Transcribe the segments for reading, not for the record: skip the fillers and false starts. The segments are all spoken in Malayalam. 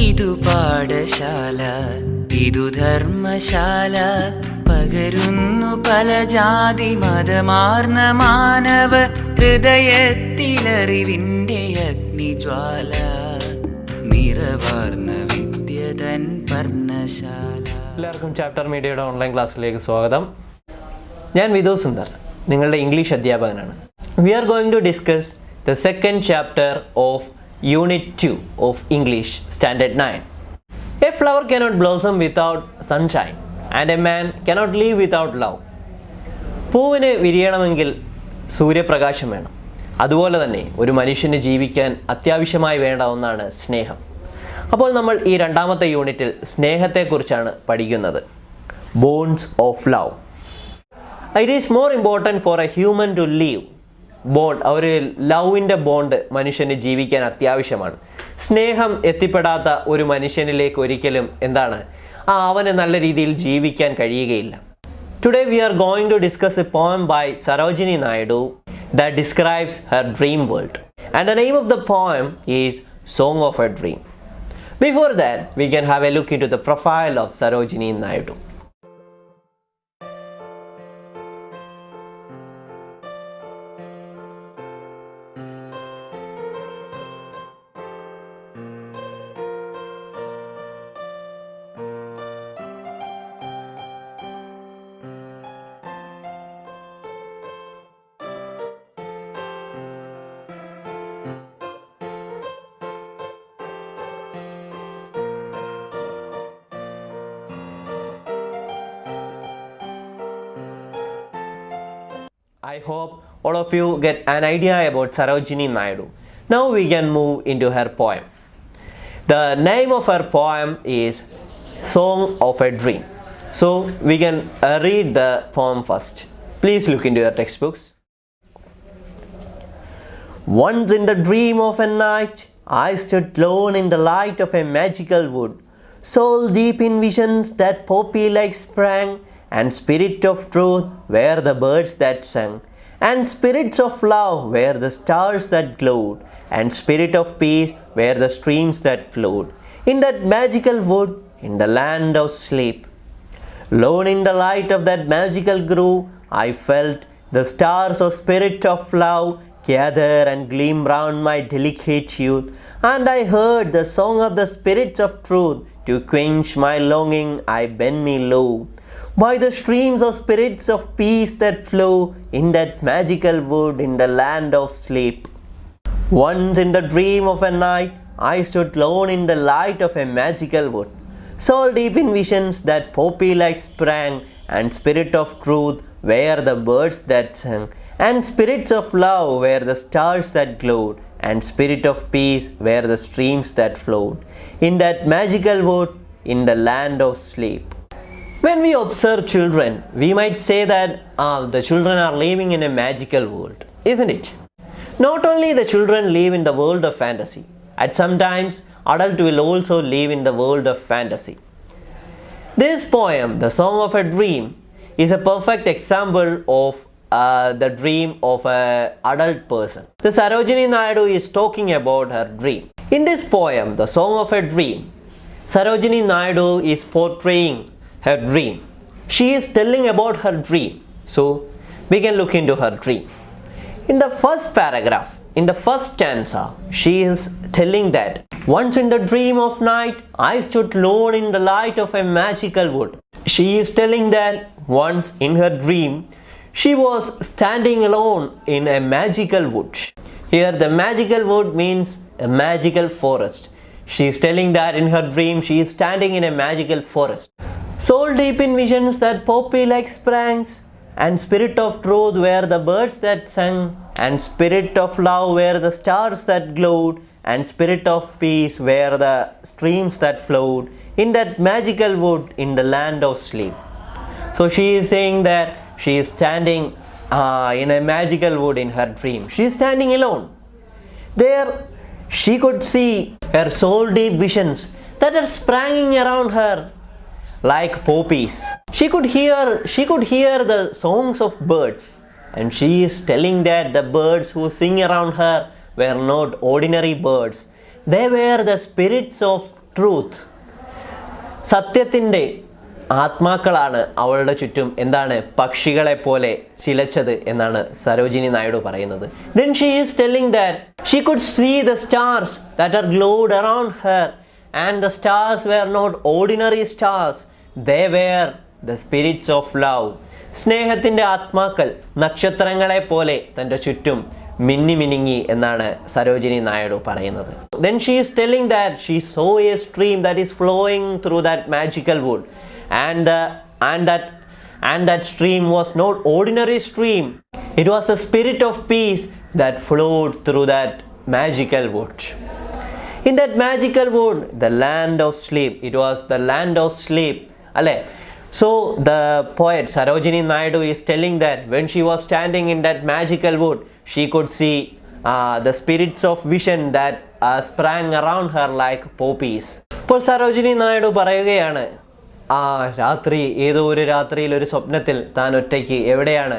ഇതു പാഠശാല, ഇതു ധർമ്മശാല, പകരുന്നു പല ജാതി മതമാർന്ന മാനവ ഹൃദയത്തിലറിവിൻ്റെ അഗ്നിജ്വാല, നിറവാർന്ന വിദ്യതൻ പർണശാല. എല്ലാവർക്കും ചാപ്റ്റർ മീഡിയയുടെ ഓൺലൈൻ ക്ലാസ്സിലേക്ക് സ്വാഗതം. ഞാൻ വിധു സുന്ദർ, നിങ്ങളുടെ ഇംഗ്ലീഷ് അധ്യാപകനാണ്. We are going to discuss the second chapter of Unit 2 of English, Standard 9. A flower cannot blossom without sunshine, and a man cannot live without love. പൂവിന് വിരിയണമെങ്കിൽ സൂര്യപ്രകാശം വേണം. അതുപോലെ തന്നെ ഒരു മനുഷ്യന് ജീവിക്കാൻ അത്യാവശ്യമായി വേണ്ട ഒന്നാണ് സ്നേഹം. അപ്പോൾ നമ്മൾ ഈ രണ്ടാമത്തെ യൂണിറ്റിൽ സ്നേഹത്തെക്കുറിച്ചാണ് പഠിക്കുന്നത്. Bonds of love. It is more important for a human to live. Bond, ഒരു ലവിൻ്റെ ബോണ്ട് മനുഷ്യന് ജീവിക്കാൻ അത്യാവശ്യമാണ്. സ്നേഹം എത്തിപ്പെടാത്ത ഒരു മനുഷ്യനിലേക്ക് ഒരിക്കലും അവന് നല്ല രീതിയിൽ ജീവിക്കാൻ കഴിയുകയില്ല. Today we are going to discuss a poem by Sarojini Naidu that describes her dream world. And the name of the poem is song of a dream. Before that we can have a look in to the profile of Sarojini Naidu. I hope all of you get an idea about Sarojini Naidu. Now we can move into her poem. The name of her poem is Song of a Dream. So we can read the poem first. Please look into your textbooks. Once in the dream of a night, I stood alone in the light of a magical wood, soul deep in visions that poppy-like sprang, and spirit of truth were the birds that sang, and spirits of love were the stars that glowed, and spirit of peace were the streams that flowed. In that magical wood, in the land of sleep, alone in the light of that magical grove, I felt the stars of spirit of love gather and gleam round my delicate youth, and I heard the song of the spirits of truth. To quench my longing, I bend me low by the streams of spirits of peace that flow in that magical wood in the land of sleep. Once in the dream of a night, I stood alone in the light of a magical wood, soul deep in visions that poppy-like sprang, and spirit of truth were the birds that sang, and spirits of love were the stars that glowed, and spirit of peace were the streams that flowed in that magical wood in the land of sleep. When we observe children, we might say that the children are living in a magical world, isn't it? Not only the children live in the world of fantasy, at some times adults will also live in the world of fantasy. This poem, The Song of a Dream, is a perfect example of the dream of an adult person. The Sarojini Naidu is talking about her dream. In this poem, The Song of a Dream, Sarojini Naidu is portraying her dream. She is telling about her dream. So we can look into her dream. In the first paragraph, in the first stanza, she is telling that once in the dream of night, I stood alone in the light of a magical wood. She is telling that once in her dream, she was standing alone in a magical wood. Here the magical wood means a magical forest. She is telling that in her dream she is standing in a magical forest, soul deep in visions that poppy-like sprangs, and spirit of truth were the birds that sang, and spirit of love were the stars that glowed, and spirit of peace were the streams that flowed in that magical wood in the land of sleep. So she is saying that she is standing in a magical wood in her dream. She is standing alone. There she could see her soul deep visions that are spranging around her like poppies. She could hear the songs of birds, and she is telling that the birds who sing around her were not ordinary birds. They were the spirits of truth. സത്യത്തിൻ്റെ ആത്മാക്കളാണ് അവളുടെ ചുറ്റും എന്താണ് പക്ഷികളെ പോലെ ചിലച്ചത് എന്നാണ് സരോജിനി നായിഡു പറയുന്നത്. Then she is telling that she could see the stars that are glowed around her, and the stars were not ordinary stars, they were the spirits of love. സ്നേഹത്തിൻ്റെ ആത്മാക്കൾ നക്ഷത്രങ്ങളെ പോലെ തൻ്റെ ചുറ്റും മിന്നി മിനുങ്ങി എന്നാണ് സരോജിനി നായിഡു പറയുന്നത്. Then she is telling that she saw a stream that is flowing through that magical wood, and that stream was not ordinary stream. It was the spirit of peace that flowed through that magical wood. In that magical wood, the land of sleep. It was the land of sleep. Alle. So the poet Sarojini Naidu is telling that when she was standing in that magical wood, she could see the spirits of vision that sprang around her like poppies. ഇപ്പോൾ സരോജിനി നായിഡു പറയുകയാണ്, രാത്രി ഏതോ ഒരു രാത്രിയിൽ ഒരു സ്വപ്നത്തിൽ താൻ ഒറ്റയ്ക്ക് എവിടെയാണ്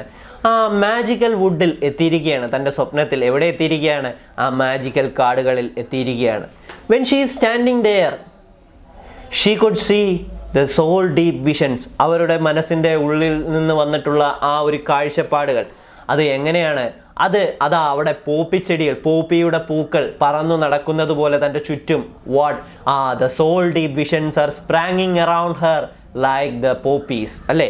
മാജിക്കൽ വുഡിൽ എത്തിയിരിക്കുകയാണ്. തൻ്റെ സ്വപ്നത്തിൽ എവിടെ എത്തിയിരിക്കുകയാണ്? മാജിക്കൽ കാടുകളിൽ എത്തിയിരിക്കുകയാണ്. When she is standing there, she could see the soul deep visions. അവരുടെ മനസ്സിൻ്റെ ഉള്ളിൽ നിന്ന് വന്നിട്ടുള്ള ഒരു കാഴ്ചപ്പാടുകൾ അത് എങ്ങനെയാണ്? അതാ അവിടെ പോപ്പിച്ചെടികൾ, പോപ്പിയുടെ പൂക്കൾ പറന്നു നടക്കുന്നത് പോലെ തൻ്റെ ചുറ്റും the soul deep visions are spranging around her like the poppies. അല്ലേ,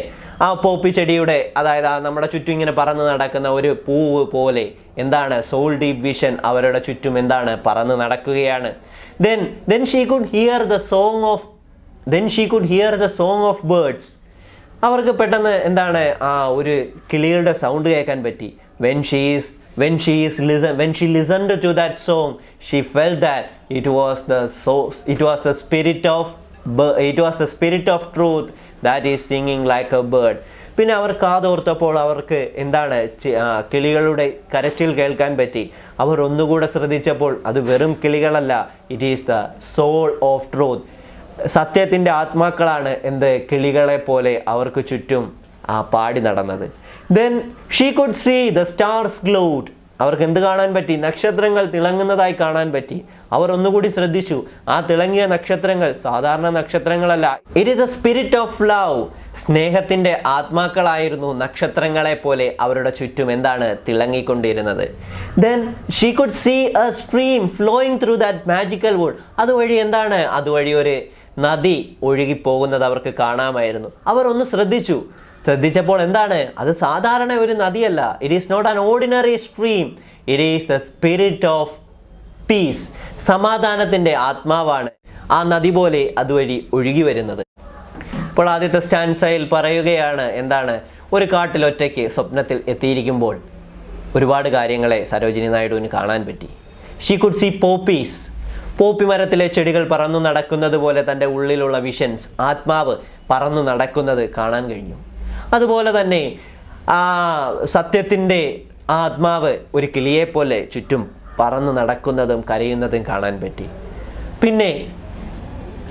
പോപ്പി ചെടിയുടെ അതായത് നമ്മുടെ ചുറ്റും ഇങ്ങനെ പറന്ന് നടക്കുന്ന ഒരു പൂവ് പോലെ എന്താണ് സോൾ ഡീപ് വിഷൻ അവരുടെ ചുറ്റും എന്താണ് പറന്ന് നടക്കുകയാണ്. Then she could hear the song of birds. അവർക്ക് പെട്ടെന്ന് എന്താണ് ഒരു കിളികളുടെ സൗണ്ട് കേൾക്കാൻ പറ്റി. When she listened to that song, she felt that it was the spirit of truth that is singing like a bird. പിന്നെ അവർ കാതോർത്തപ്പോൾ അവർക്ക് എന്താണ് കിളികളുടെ കരച്ചിൽ കേൾക്കാൻ പറ്റി. അവർ ഒന്നുകൂടെ ശ്രദ്ധിച്ചപ്പോൾ അത് വെറും കിളികളല്ല, it is the soul of truth. സത്യത്തിൻ്റെ ആത്മാക്കളാണ് കിളികളെ പോലെ അവർക്ക് ചുറ്റും പാടി നടന്നത്. Then she could see the stars glowed. അവർക്ക് എന്ത് കാണാൻ പറ്റി? നക്ഷത്രങ്ങൾ തിളങ്ങുന്നതായി കാണാൻ പറ്റി. അവർ ഒന്നുകൂടി ശ്രദ്ധിച്ചു, തിളങ്ങിയ നക്ഷത്രങ്ങൾ സാധാരണ നക്ഷത്രങ്ങളല്ല. It is the spirit of love. സ്നേഹത്തിൻ്റെ ആത്മാക്കളായിരുന്നു നക്ഷത്രങ്ങളെ പോലെ അവരുടെ ചുറ്റും എന്താണ് തിളങ്ങിക്കൊണ്ടിരുന്നത്. Then she could see a stream flowing through that magical wood. അതുവഴി എന്താണ്? അതുവഴി ഒരു നദി ഒഴുകിപ്പോകുന്നത് അവർക്ക് കാണാമായിരുന്നു. അവർ ഒന്ന് ശ്രദ്ധിച്ചപ്പോൾ എന്താണ്? അത് സാധാരണ ഒരു നദിയല്ല. It is not an ordinary stream, it is the spirit of peace. സമാധാനത്തിൻ്റെ ആത്മാവാണ് നദി പോലെ അതുവഴി ഒഴുകി വരുന്നത്. ഇപ്പോൾ ആദ്യത്തെ സ്റ്റാൻസയിൽ പറയുകയാണ് എന്താണ്? ഒരു കാട്ടിൽ ഒറ്റയ്ക്ക് സ്വപ്നത്തിൽ എത്തിയിരിക്കുമ്പോൾ ഒരുപാട് കാര്യങ്ങളെ സരോജിനി നായിഡുവിന് കാണാൻ പറ്റി. She could see poppies. Poppy മരത്തിലെ ചെടികൾ പറന്നു നടക്കുന്നത് പോലെ തൻ്റെ ഉള്ളിലുള്ള വിഷൻസ്, ആത്മാവ് പറന്നു നടക്കുന്നത് കാണാൻ കഴിഞ്ഞു. അതുപോലെ തന്നെ സത്യത്തിൻ്റെ ആത്മാവ് ഒരു കിളിയെപ്പോലെ ചുറ്റും പറന്നു നടക്കുന്നതും കരയുന്നതും കാണാൻ പറ്റി. പിന്നെ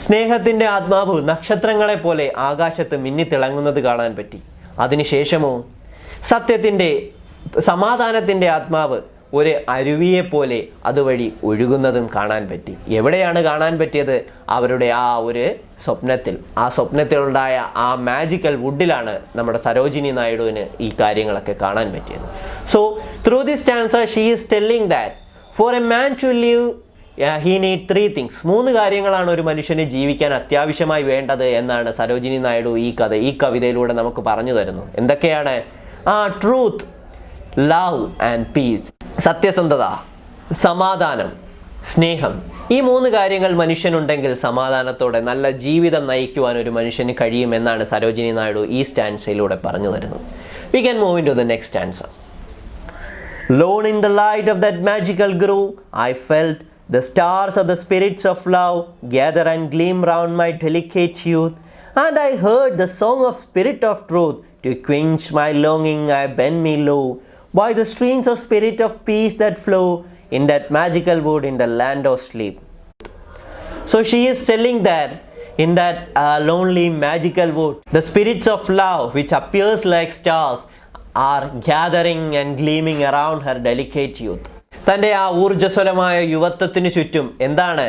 സ്നേഹത്തിൻ്റെ ആത്മാവ് നക്ഷത്രങ്ങളെ പോലെ ആകാശത്ത് മിന്നിത്തിളങ്ങുന്നത് കാണാൻ പറ്റി. അതിനുശേഷമോ സമാധാനത്തിൻ്റെ ആത്മാവ് ഒരു അരുവിയെപ്പോലെ അതുവഴി ഒഴുകുന്നതും കാണാൻ പറ്റി. എവിടെയാണ് കാണാൻ പറ്റിയത്? അവരുടെ ഒരു സ്വപ്നത്തിൽ. സ്വപ്നത്തിലുണ്ടായ മാജിക്കൽ വുഡിലാണ് നമ്മുടെ സരോജിനി നായിഡുവിന് ഈ കാര്യങ്ങളൊക്കെ കാണാൻ പറ്റിയത്. So through this stanza she is telling that for a man to live he need 3 things. 3 കാര്യങ്ങളാണ് ഒരു മനുഷ്യന് ജീവിക്കാൻ അത്യാവശ്യമായി വേണ്ടത് എന്നാണ് സരോജിനി നായിഡു ഈ കവിതയിലൂടെ നമുക്ക് പറഞ്ഞു തരുന്നു. എന്തൊക്കെയാണ്? Truth, love and piece. സത്യസന്ധത, സമാധാനം, സ്നേഹം. ഈ 3 കാര്യങ്ങൾ മനുഷ്യനുണ്ടെങ്കിൽ സമാധാനത്തോടെ നല്ല ജീവിതം നയിക്കുവാൻ ഒരു മനുഷ്യന് കഴിയുമെന്നാണ് സരോജിനി നായിഡു ഈ സ്റ്റാൻസയിലൂടെ പറഞ്ഞു തരുന്നത്. We can move into the next stanza. Lone in the light of that magical grove, I felt the stars of the spirits of love gather and gleam round my delicate youth, and I heard the song of spirit of truth. To quench my longing, I bend me low by the streams of spirit of peace that flow in that magical wood in the land of sleep. So she is telling that in that lonely magical wood, the spirits of love which appears like stars are gathering and gleaming around her delicate youth. തൻ്റെ ഊർജ്ജസ്വലമായ യുവത്വത്തിന് ചുറ്റും എന്താണ്?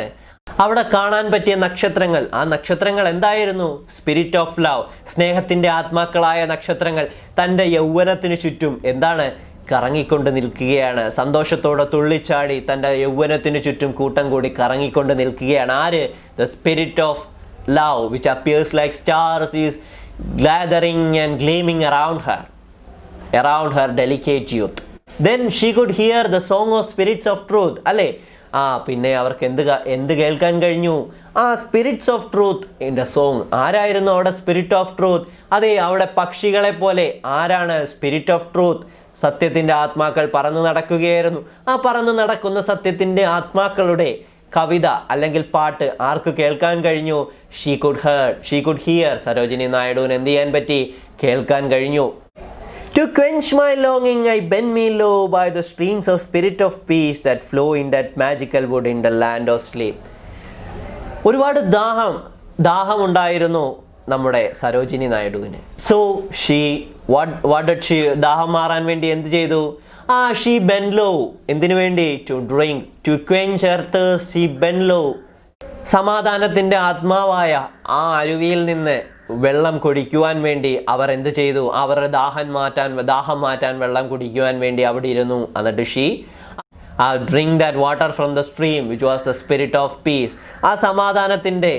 അവിടെ കാണാൻ പറ്റിയ നക്ഷത്രങ്ങൾ, ആ നക്ഷത്രങ്ങൾ എന്തായിരുന്നു? സ്പിരിറ്റ് ഓഫ് ലവ്, സ്നേഹത്തിൻ്റെ ആത്മാക്കളായ നക്ഷത്രങ്ങൾ തൻ്റെ യൗവനത്തിന് ചുറ്റും എന്താണ്? കറങ്ങിക്കൊണ്ട് നിൽക്കുകയാണ്. സന്തോഷത്തോടെ തുള്ളിച്ചാടി തൻ്റെ യൗവനത്തിന് ചുറ്റും കൂട്ടം കൂടി കറങ്ങിക്കൊണ്ട് നിൽക്കുകയാണ്. ആര്? The spirit of love which appears like stars is gathering and gleaming around her delicate youth. Then she could hear the song of spirits of truth. അല്ലേ? പിന്നെ അവർക്ക് എന്ത് കേൾക്കാൻ കഴിഞ്ഞു? Spirits of truth in the song. ആരായിരുന്നു അവിടെ സ്പിരിറ്റ് ഓഫ് ട്രൂത്ത്? അതെ, അവിടെ പക്ഷികളെ പോലെ ആരാണ് സ്പിരിറ്റ് ഓഫ് ട്രൂത്ത്? സത്യത്തിൻ്റെ ആത്മാക്കൾ പറന്നു നടക്കുകയായിരുന്നു. പറന്നു നടക്കുന്ന സത്യത്തിൻ്റെ ആത്മാക്കളുടെ കവിത അല്ലെങ്കിൽ പാട്ട് ആർക്ക് കേൾക്കാൻ കഴിഞ്ഞു? She could hear. സരോജിനി നായിഡുവിന് എന്ത് ചെയ്യാൻ പറ്റി? കേൾക്കാൻ കഴിഞ്ഞു. To quench my longing, I bend me low by the streams of spirit of peace that flow in that magical wood in the land of sleep. ഒരുപാട് ദാഹം ഉണ്ടായിരുന്നു നമ്മുടെ സരോജിനി നായിഡുവിന്. സോ ദാഹം മാറാൻ വേണ്ടി എന്ത് ചെയ്തു? She bent low. എന്തിനു വേണ്ടി? To drink. To quench her thirst, she bent low. സമാധാനത്തിൻ്റെ ആത്മാവായ ആ അരുവിയിൽ നിന്ന് വെള്ളം കുടിക്കുവാൻ വേണ്ടി അവർ എന്ത് ചെയ്തു? അവർ ദാഹം മാറ്റാൻ വെള്ളം കുടിക്കുവാൻ വേണ്ടി അവിടെ ഇരുന്നു. എന്നിട്ട് drink that water from the stream which was the spirit of peace. ആ സമാധാനത്തിൻ്റെ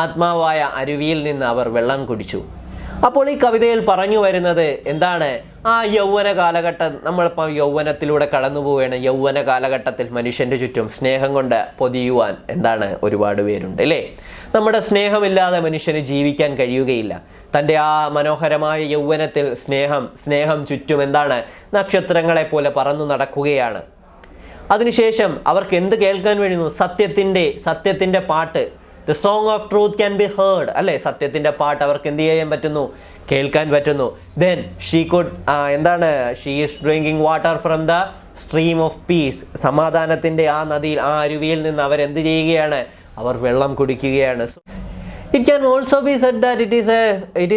ആത്മാവായ അരുവിയിൽ നിന്ന് അവർ വെള്ളം കുടിച്ചു. അപ്പോൾ ഈ കവിതയിൽ പറഞ്ഞു വരുന്നത് എന്താണ്? യൗവന കാലഘട്ടം, നമ്മളിപ്പോൾ യൗവനത്തിലൂടെ കടന്നു പോവുകയാണ്. യൗവന കാലഘട്ടത്തിൽ മനുഷ്യൻ്റെ ചുറ്റും സ്നേഹം കൊണ്ട് പൊതിയുവാൻ ഒരുപാട് പേരുണ്ട് അല്ലേ? നമ്മുടെ സ്നേഹമില്ലാതെ മനുഷ്യന് ജീവിക്കാൻ കഴിയുകയില്ല. തൻ്റെ ആ മനോഹരമായ യൗവനത്തിൽ സ്നേഹം ചുറ്റും നക്ഷത്രങ്ങളെ പോലെ പറന്നു നടക്കുകയാണ്. അതിനുശേഷം അവർക്ക് എന്ത് കേൾക്കാൻ കഴിയുന്നു? സത്യത്തിൻ്റെ പാട്ട്. The song of truth can be heard. അല്ലേ? സത്യത്തിൻ്റെ പാട്ട് അവർക്ക് എന്ത് ചെയ്യാൻ പറ്റുന്നു? കേൾക്കാൻ പറ്റുന്നു. Then she could she is drinking water from the stream of peace. സമാധാനത്തിൻ്റെ ആ നദിയിൽ, ആ അരുവിയിൽ നിന്ന് അവർ എന്ത് ചെയ്യുകയാണ്? അവർ വെള്ളം കുടിക്കുകയാണ്. It can also be said that it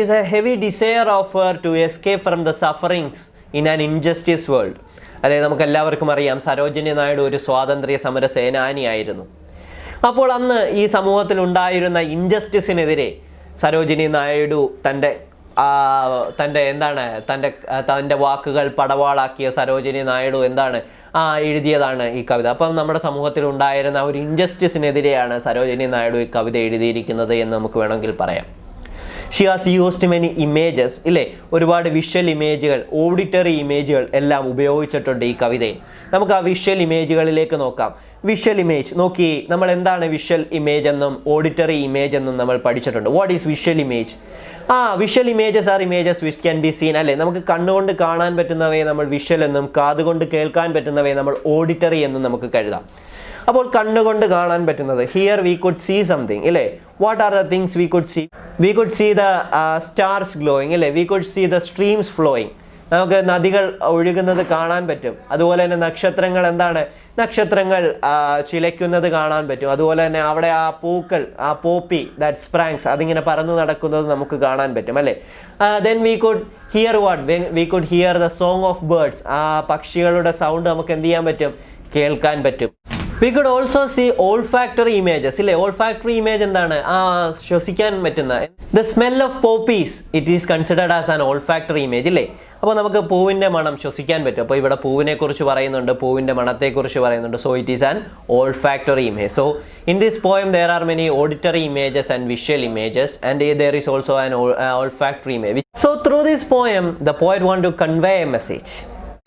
is a heavy desire of her to escape from the sufferings in an injustice world. അല്ലെ, നമുക്ക് എല്ലാവർക്കും അറിയാം സരോജിനി നായിഡു ഒരു സ്വാതന്ത്ര്യ സമര സേനാനിയായിരുന്നു. അപ്പോൾ അന്ന് ഈ സമൂഹത്തിൽ ഉണ്ടായിരുന്ന ഇൻജസ്റ്റിസിനെതിരെ സരോജിനി നായിഡു തൻ്റെ വാക്കുകൾ പടവാളാക്കിയ സരോജിനി നായിഡു എഴുതിയതാണ് ഈ കവിത. അപ്പം നമ്മുടെ സമൂഹത്തിൽ ഉണ്ടായിരുന്ന ഒരു ഇൻജസ്റ്റിസിനെതിരെയാണ് സരോജിനി നായിഡു ഈ കവിത എഴുതിയിരിക്കുന്നത് എന്ന് നമുക്ക് വേണമെങ്കിൽ പറയാം. She has used many images. ഇല്ലേ? ഒരുപാട് വിഷ്വൽ ഇമേജുകൾ, ഓഡിറ്ററി ഇമേജുകൾ എല്ലാം ഉപയോഗിച്ചിട്ടുണ്ട് ഈ കവിതയിൽ. നമുക്ക് ആ വിഷ്വൽ ഇമേജുകളിലേക്ക് നോക്കാം. വിഷ്വൽ ഇമേജ് നോക്കി, നമ്മൾ എന്താണ് വിഷ്വൽ ഇമേജ് എന്നും ഓഡിറ്ററി ഇമേജ് എന്നും നമ്മൾ പഠിച്ചിട്ടുണ്ട്. What is visual image? Visual images R images which can be seen. അല്ലേ? നമുക്ക് കണ്ണുകൊണ്ട് കാണാൻ പറ്റുന്നവയെ നമ്മൾ വിഷ്വൽ എന്നും കാതുകൊണ്ട് കേൾക്കാൻ പറ്റുന്നവയെ നമ്മൾ ഓഡിറ്ററി എന്നും നമുക്ക് കരുതാം. അപ്പോൾ കണ്ണുകൊണ്ട് കാണാൻ പറ്റുന്നത്, here we could see something. ഇല്ലേ? What are the things we could see? We could see the stars glowing. അല്ലേ? We could see the streams flowing. നമുക്ക് നദികൾ ഒഴുകുന്നത് കാണാൻ പറ്റും. അതുപോലെ തന്നെ നക്ഷത്രങ്ങൾ ചിലയ്ക്കുന്നത് കാണാൻ പറ്റും. അതുപോലെ തന്നെ അവിടെ ആ പൂക്കൾ, ആ പോപ്പി ദാറ്റ് സ്പ്രാങ്സ്, അതിങ്ങനെ പറന്നു നടക്കുന്നത് നമുക്ക് കാണാൻ പറ്റും. അല്ലേ? Then we could here we could here the song of birds. ആ പക്ഷികളുടെ സൗണ്ട് നമുക്ക് എന്ത് ചെയ്യാൻ പറ്റും? കേൾക്കാൻ പറ്റും. We could also see olfactory images. ഇല്ലേ? olfactory image ശ്വസിക്കാൻ പറ്റുന്ന the smell of poppies. It is considered as an olfactory image. ഇല്ലേ? അപ്പോൾ നമുക്ക് പൂവിൻ്റെ മണം ശ്വസിക്കാൻ പറ്റും. അപ്പോൾ ഇവിടെ പൂവിനെ കുറിച്ച് പറയുന്നുണ്ട്, പൂവിൻ്റെ മണത്തെക്കുറിച്ച് പറയുന്നുണ്ട്. So it is an olfactory image. So in this poem there are many auditory images and visual images, and there is also an olfactory image. So through this poem the poet want to convey a message.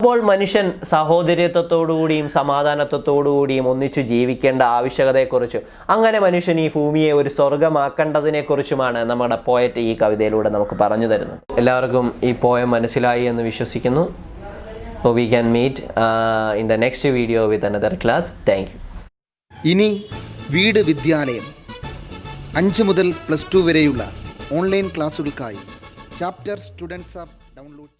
അപ്പോൾ മനുഷ്യൻ സഹോദര്യത്വത്തോടുകൂടിയും സമാധാനത്വത്തോടുകൂടിയും ഒന്നിച്ചു ജീവിക്കേണ്ട ആവശ്യകതയെക്കുറിച്ച്, അങ്ങനെ മനുഷ്യൻ ഈ ഭൂമിയെ ഒരു സ്വർഗമാക്കേണ്ടതിനെക്കുറിച്ചുമാണ് നമ്മുടെ പോയറ്റ് ഈ കവിതയിലൂടെ നമുക്ക് പറഞ്ഞു തരുന്നത്. എല്ലാവർക്കും ഈ പോയം മനസ്സിലായി എന്ന് വിശ്വസിക്കുന്നു. So we can meet in the next video with another class. Thank you. ഇനി വീട് വിദ്യാലയം 5 മുതൽ +2 വരെയുള്ള ഓൺലൈൻ ക്ലാസുകൾക്കായി ചാപ്റ്റർ സ്റ്റുഡൻസ് ആപ്പ് ഡൗൺലോഡ്